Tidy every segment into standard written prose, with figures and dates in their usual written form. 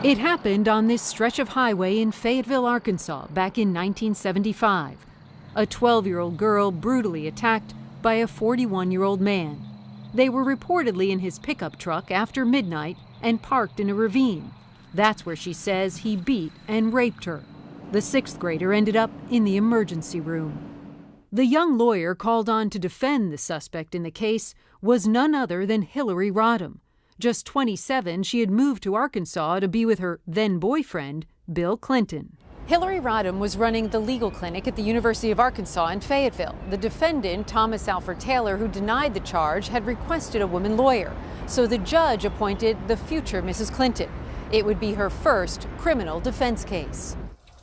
It happened on this stretch of highway in Fayetteville, Arkansas, back in 1975. A 12-year-old girl brutally attacked by a 41-year-old man. They were reportedly in his pickup truck after midnight and parked in a ravine. That's where she says he beat and raped her. The sixth grader ended up in the emergency room. The young lawyer called on to defend the suspect in the case was none other than Hillary Rodham. Just 27, she had moved to Arkansas to be with her then-boyfriend, Bill Clinton. Hillary Rodham was running the legal clinic at the University of Arkansas in Fayetteville. The defendant, Thomas Alfred Taylor, who denied the charge, had requested a woman lawyer. So the judge appointed the future Mrs. Clinton. It would be her first criminal defense case.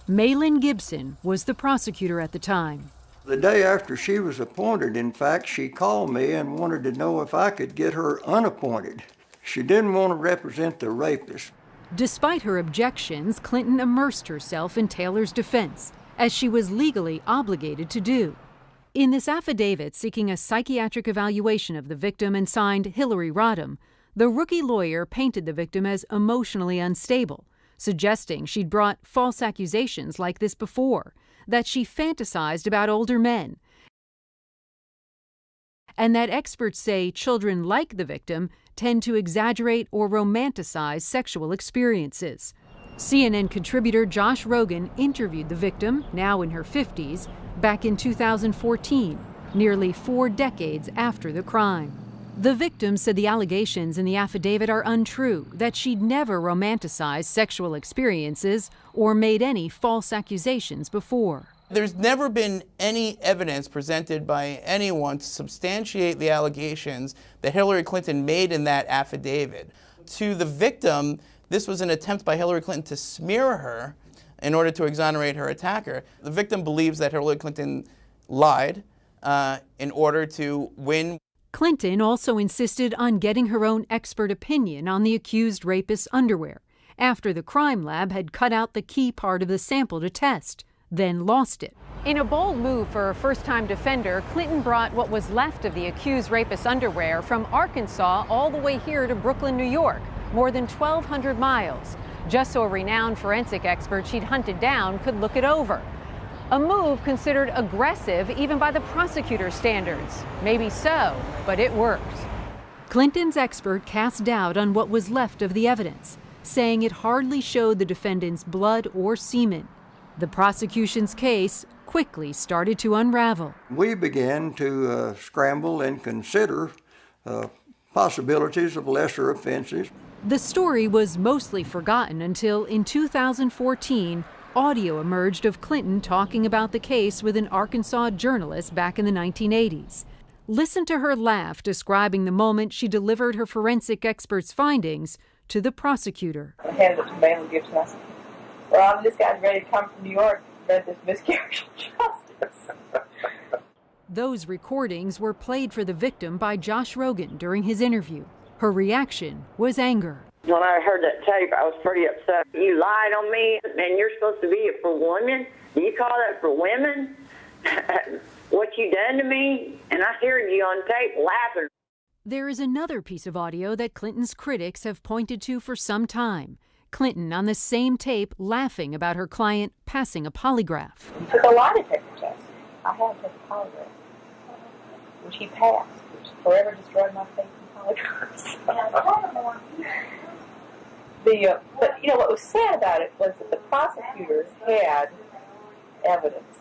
Maylin Gibson was the prosecutor at the time. The day after she was appointed, in fact, she called me and wanted to know if I could get her unappointed. She didn't want to represent the rapist. Despite her objections, Clinton immersed herself in Taylor's defense, as she was legally obligated to do. In this affidavit seeking a psychiatric evaluation of the victim and signed Hillary Rodham, the rookie lawyer painted the victim as emotionally unstable, suggesting she'd brought false accusations like this before, that she fantasized about older men, and that experts say children like the victim tend to exaggerate or romanticize sexual experiences. CNN contributor Josh Rogin interviewed the victim, now in her 50s, back in 2014, nearly 4 decades after the crime. The victim said the allegations in the affidavit are untrue, that she'd never romanticized sexual experiences or made any false accusations before. There's never been any evidence presented by anyone to substantiate the allegations that Hillary Clinton made in that affidavit. To the victim, this was an attempt by Hillary Clinton to smear her in order to exonerate her attacker. The victim believes that Hillary Clinton lied in order to win. Clinton also insisted on getting her own expert opinion on the accused rapist's underwear, after the crime lab had cut out the key part of the sample to test, then lost it. In a bold move for a first-time defender, Clinton brought what was left of the accused rapist's underwear from Arkansas all the way here to Brooklyn, New York, more than 1,200 miles, just so a renowned forensic expert she'd hunted down could look it over. A move considered aggressive even by the prosecutor's standards. Maybe so, but it worked. Clinton's expert cast doubt on what was left of the evidence, saying it hardly showed the defendant's blood or semen. The prosecution's case quickly started to unravel. We began to scramble and consider possibilities of lesser offenses. The story was mostly forgotten until in 2014, audio emerged of Clinton talking about the case with an Arkansas journalist back in the 1980s. Listen to her laugh describing the moment she delivered her forensic expert's findings to the prosecutor. I handed it to Maylin Gibson. I said, "Well, this guy's ready to come from New York to prevent this miscarriage of justice." Those recordings were played for the victim by Josh Rogin during his interview. Her reaction was anger. When I heard that tape, I was pretty upset. You lied on me, and you're supposed to be it for women? Do you call that for women? What you done to me? And I heard you on tape laughing. There is another piece of audio that Clinton's critics have pointed to for some time. Clinton on the same tape laughing about her client passing a polygraph. He took a lie detector test. I had to take a polygraph, which he passed, which forever destroyed my faith in polygraphs. But you know what was sad about it was that the prosecutors had evidence.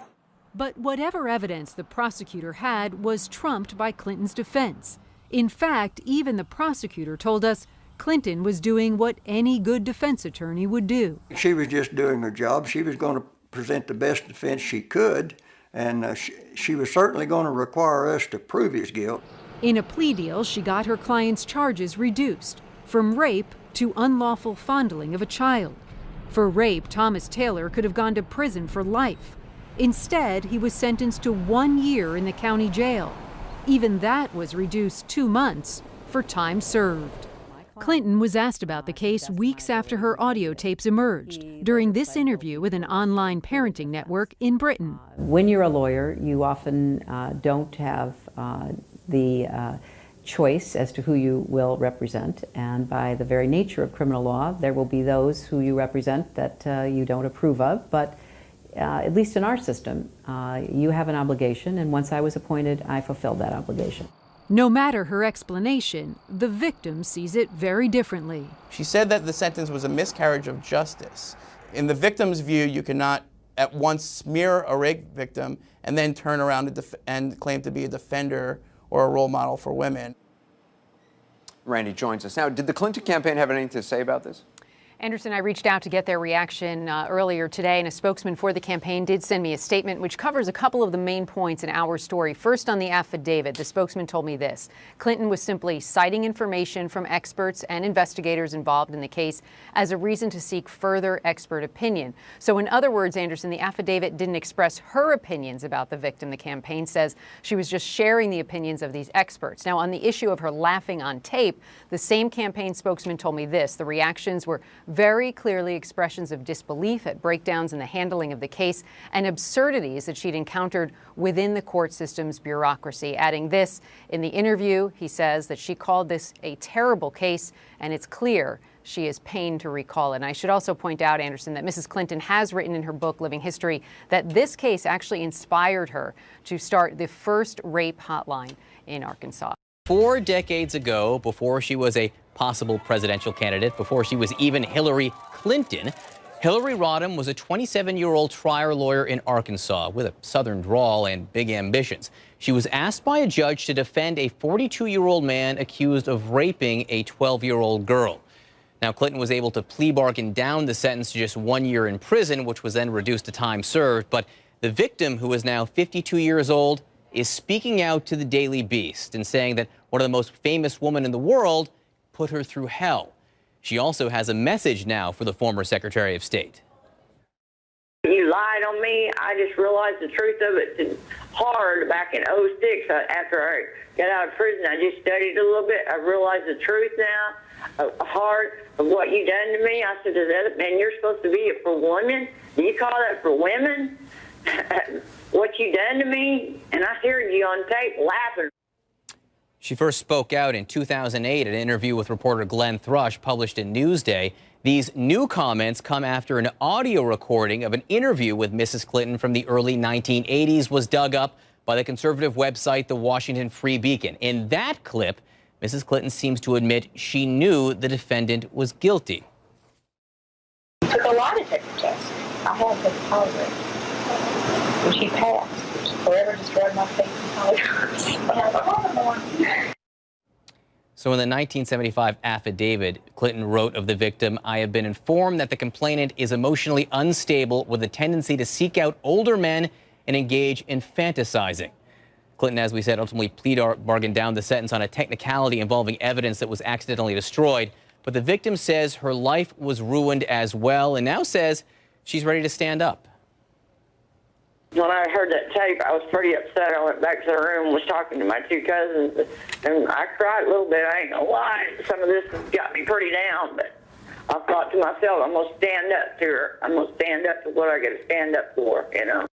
But whatever evidence the prosecutor had was trumped by Clinton's defense. In fact, even the prosecutor told us Clinton was doing what any good defense attorney would do. She was just doing her job. She was going to present the best defense she could, and she was certainly going to require us to prove his guilt. In a plea deal, she got her client's charges reduced from rape to unlawful fondling of a child. For rape, Thomas Taylor could have gone to prison for life. Instead, he was sentenced to 1 year in the county jail. Even that was reduced 2 months for time served. Clinton was asked about the case weeks after her audio tapes emerged during this interview with an online parenting network in Britain. When you're a lawyer, you often don't have the choice as to who you will represent, and by the very nature of criminal law, there will be those who you represent that you don't approve of, but at least in our system, you have an obligation, and once I was appointed, I fulfilled that obligation. No matter her explanation, the victim sees it very differently. She said that the sentence was a miscarriage of justice. In the victim's view, you cannot at once smear a rape victim and then turn around and claim to be a defender or a role model for women. Randy joins us now. Did the Clinton campaign have anything to say about this? Anderson, I reached out to get their reaction earlier today, and a spokesman for the campaign did send me a statement which covers a couple of the main points in our story. First, on the affidavit, the spokesman told me this: Clinton was simply citing information from experts and investigators involved in the case as a reason to seek further expert opinion. So in other words, Anderson, the affidavit didn't express her opinions about the victim. The campaign says she was just sharing the opinions of these experts. Now, on the issue of her laughing on tape, the same campaign spokesman told me this: the reactions were very clearly expressions of disbelief at breakdowns in the handling of the case and absurdities that she'd encountered within the court system's bureaucracy. Adding this, in the interview, he says that she called this a terrible case, and it's clear she is pained to recall it. And I should also point out, Anderson, that Mrs. Clinton has written in her book, Living History, that this case actually inspired her to start the first rape hotline in Arkansas. 4 decades ago, before she was a possible presidential candidate, before she was even Hillary Clinton, Hillary Rodham was a 27-year-old trial lawyer in Arkansas with a Southern drawl and big ambitions. She was asked by a judge to defend a 42-year-old man accused of raping a 12-year-old girl. Now, Clinton was able to plea bargain down the sentence to just 1 year in prison, which was then reduced to time served. But the victim, who is now 52 years old, is speaking out to the Daily Beast and saying that one of the most famous women in the world put her through hell. She also has a message now for the former Secretary of State. You lied on me. I just realized the truth of it hard back in '06. After I got out of prison, I just studied a little bit. I realized the truth now, hard of what you done to me. I said, man, you're supposed to be it for women? Do you call that for women? What you done to me? And I heard you on tape laughing. She first spoke out in 2008 in an interview with reporter Glenn Thrush published in Newsday. These new comments come after an audio recording of an interview with Mrs. Clinton from the early 1980s was dug up by the conservative website The Washington Free Beacon. In that clip, Mrs. Clinton seems to admit she knew the defendant was guilty. He took a lie detector test. I had the polygraph. Which he passed, which forever destroyed my faith in polygraphs. So in the 1975 affidavit, Clinton wrote of the victim, "I have been informed that the complainant is emotionally unstable with a tendency to seek out older men and engage in fantasizing." Clinton, as we said, ultimately bargained down the sentence on a technicality involving evidence that was accidentally destroyed. But the victim says her life was ruined as well, and now says she's ready to stand up. When I heard that tape, I was pretty upset. I went back to the room and was talking to my 2 cousins, and I cried a little bit. I ain't gonna lie. Some of this has got me pretty down, but I thought to myself, I'm gonna stand up to her. I'm gonna stand up to what I gotta stand up for, you know.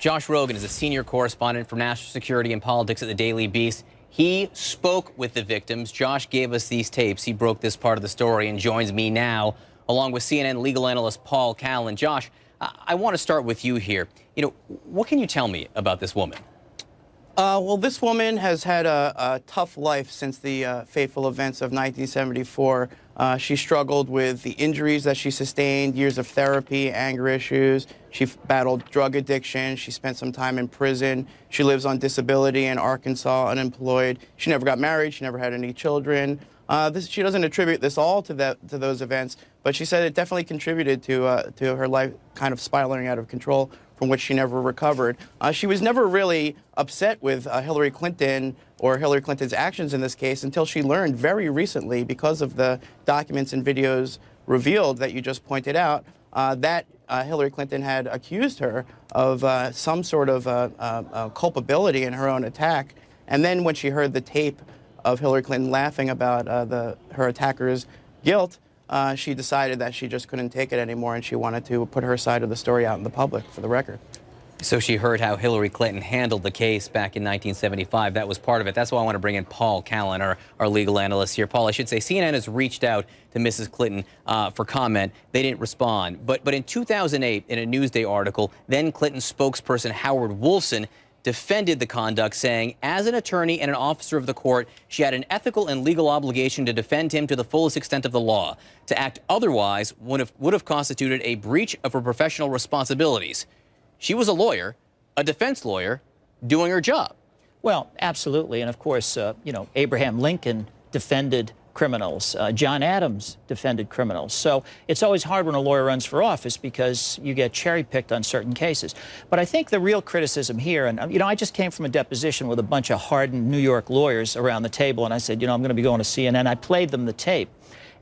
Josh Rogin is a senior correspondent for national security and politics at the Daily Beast. He spoke with the victims. Josh gave us these tapes. He broke this part of the story and joins me now, along with CNN legal analyst Paul Callan. Josh, I want to start with you here. You know, what can you tell me about this woman? Well, this woman has had a tough life since the fateful events of 1974. She struggled with the injuries that she sustained, years of therapy, anger issues. She battled drug addiction. She spent some time in prison. She lives on disability in Arkansas, unemployed. She never got married. She never had any children. She doesn't attribute this all to those events, but she said it definitely contributed to her life kind of spiraling out of control, from which she never recovered. She was never really upset with Hillary Clinton or Hillary Clinton's actions in this case until she learned very recently, because of the documents and videos revealed that you just pointed out, that Hillary Clinton had accused her of some sort of culpability in her own attack. And then when she heard the tape of Hillary Clinton laughing about her attacker's guilt, she decided that she just couldn't take it anymore, and she wanted to put her side of the story out in the public for the record. So she heard how Hillary Clinton handled the case back in 1975. That was part of it. That's why I want to bring in Paul Callan, our legal analyst here. Paul, I should say CNN has reached out to Mrs. Clinton for comment. They didn't respond. But in 2008, in a Newsday article, then Clinton spokesperson Howard Wolfson defended the conduct, saying, as an attorney and an officer of the court, she had an ethical and legal obligation to defend him to the fullest extent of the law. To act otherwise would have constituted a breach of her professional responsibilities. She was a lawyer, a defense lawyer, doing her job. Well, absolutely. And of course, Abraham Lincoln defended criminals. John Adams defended criminals. So it's always hard when a lawyer runs for office because you get cherry-picked on certain cases. But I think the real criticism here, and I just came from a deposition with a bunch of hardened New York lawyers around the table, and I said, I'm going to be going to CNN. I played them the tape.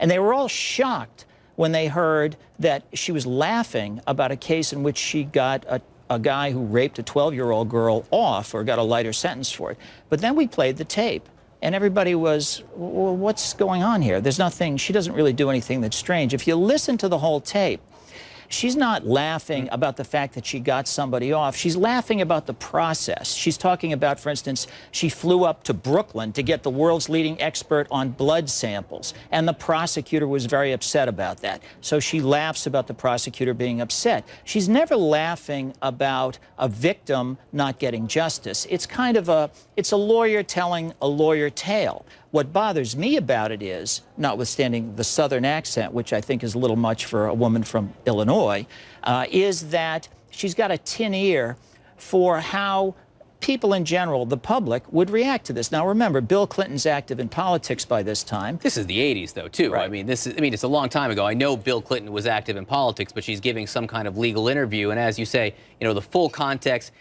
And they were all shocked when they heard that she was laughing about a case in which she got a guy who raped a 12-year-old girl off or got a lighter sentence for it. But then we played the tape, and everybody was, well, what's going on here? There's nothing, she doesn't really do anything that's strange. If you listen to the whole tape, she's not laughing about the fact that she got somebody off. She's laughing about the process. She's talking about, for instance, she flew up to Brooklyn to get the world's leading expert on blood samples, and the prosecutor was very upset about that. So she laughs about the prosecutor being upset. She's never laughing about a victim not getting justice. It's kind of it's a lawyer telling a lawyer tale. What bothers me about it is, notwithstanding the Southern accent, which I think is a little much for a woman from Illinois, is that she's got a tin ear for how people in general, the public, would react to this. Now, remember, Bill Clinton's active in politics by this time. This is the 80s, though, too. Right. I mean, it's a long time ago. I know Bill Clinton was active in politics, but she's giving some kind of legal interview. And as you say, the full context,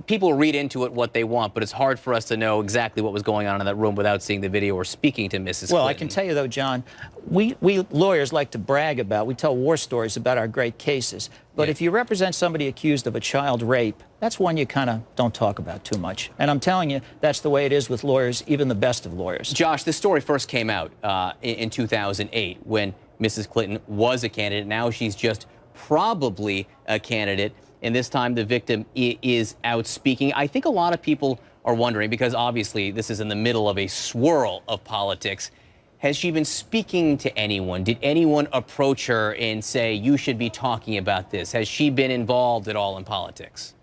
people read into it what they want, but it's hard for us to know exactly what was going on in that room without seeing the video or speaking to Mrs. Clinton. Well, I can tell you, though, John, we lawyers like to brag about, we tell war stories about our great cases. But if you represent somebody accused of a child rape, that's one you kind of don't talk about too much. And I'm telling you, that's the way it is with lawyers, even the best of lawyers. Josh, this story first came out in 2008 when Mrs. Clinton was a candidate. Now she's just probably a candidate. And this time the victim is out speaking. I think a lot of people are wondering, because obviously this is in the middle of a swirl of politics, has she been speaking to anyone? Did anyone approach her and say, you should be talking about this? Has she been involved at all in politics?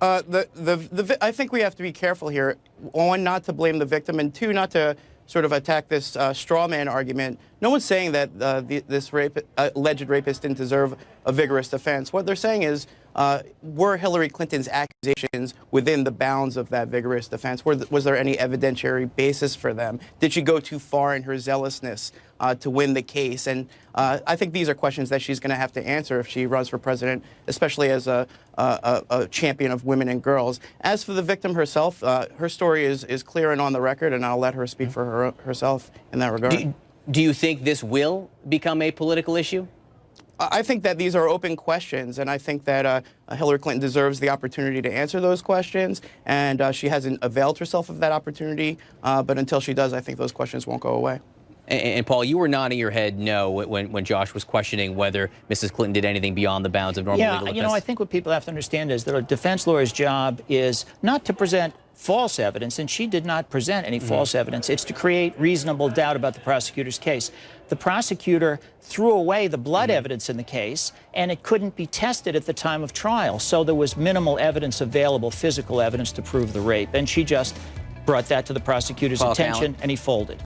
I think we have to be careful here. One, not to blame the victim, and two, not to sort of attack this straw man argument. No one's saying that this alleged rapist didn't deserve a vigorous defense. What they're saying is, were Hillary Clinton's accusations within the bounds of that vigorous defense? Was there any evidentiary basis for them? Did she go too far in her zealousness to win the case? And I think these are questions that she's going to have to answer if she runs for president, especially as a champion of women and girls. As for the victim herself, her story is clear and on the record, and I'll let her speak for herself in that regard. Do you think this will become a political issue? I think that these are open questions, and I think that Hillary Clinton deserves the opportunity to answer those questions, and she hasn't availed herself of that opportunity. But until she does, I think those questions won't go away. And Paul, you were nodding your head no when Josh was questioning whether Mrs. Clinton did anything beyond the bounds of normal legal defense. I think what people have to understand is that a defense lawyer's job is not to present false evidence, and she did not present any false evidence. It's to create reasonable doubt about the prosecutor's case. The prosecutor threw away the blood evidence in the case, and it couldn't be tested at the time of trial. So there was minimal evidence available, physical evidence, to prove the rape. And she just brought that to the prosecutor's attention, and he folded.